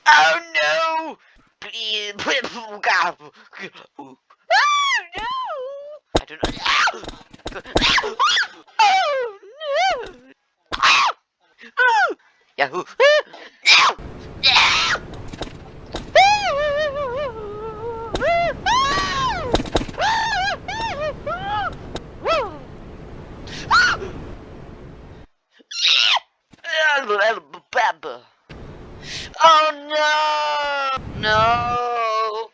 Oh no! Please, oh God! Oh no! I don't know. Oh no! Yahoo! No! Oh no! No!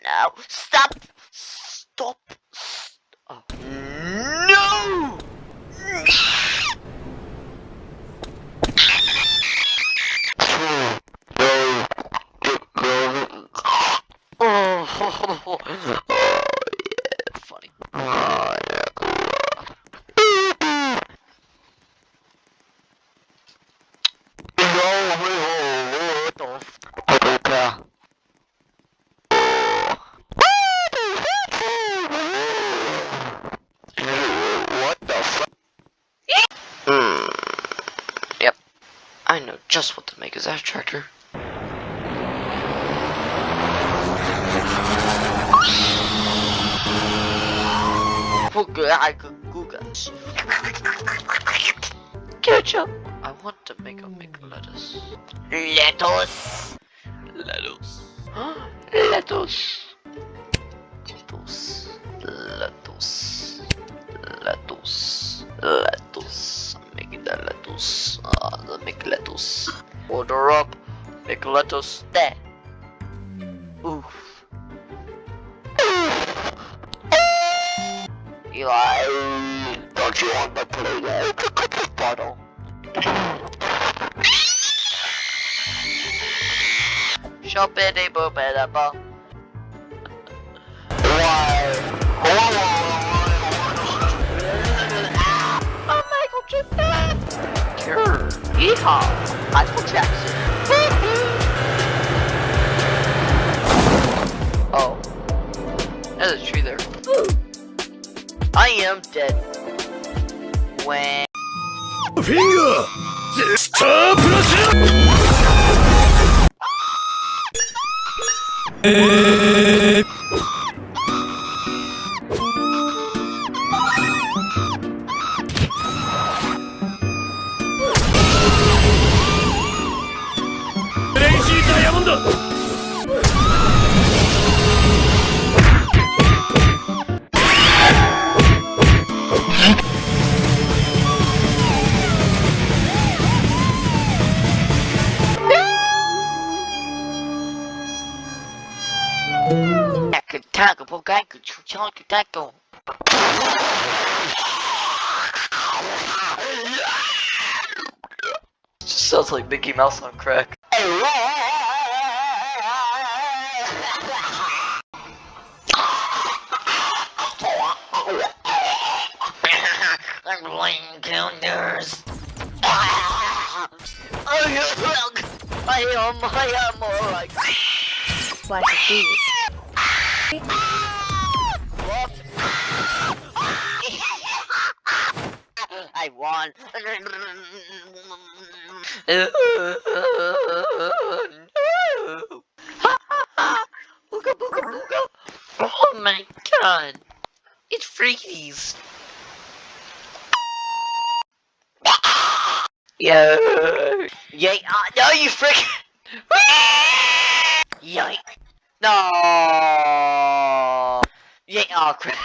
No! Stop! Stop! Oh. No! Oh, yeah, funny. Yep, I know just what to make as that tractor. Ketchup. I want to make a lettuce. Lettuce. Lettuce. Lettuce. Lettuce. Lettuce. Lettuce. Lettuce. I'm making that lettuce. Make lettuce. Order up. Make lettuce. There. Oof. Eli, don't you want to play that bottle? Shop it, a boop, and a ball. Why? Oh, Michael Jackson! Sure. Yeehaw! Michael Jackson. Oh. There's a tree there. I am dead. When Finger! Stop! Crazy Diamond! taco, taco. Just sounds like Mickey Mouse on crack. I'm playing counters. I am more like Flash of these. I won. Booga booga booga. Oh my god. It's freakies. Yeah. Yeah. No, you freaking. Yoink. No. Yeah. Oh crap.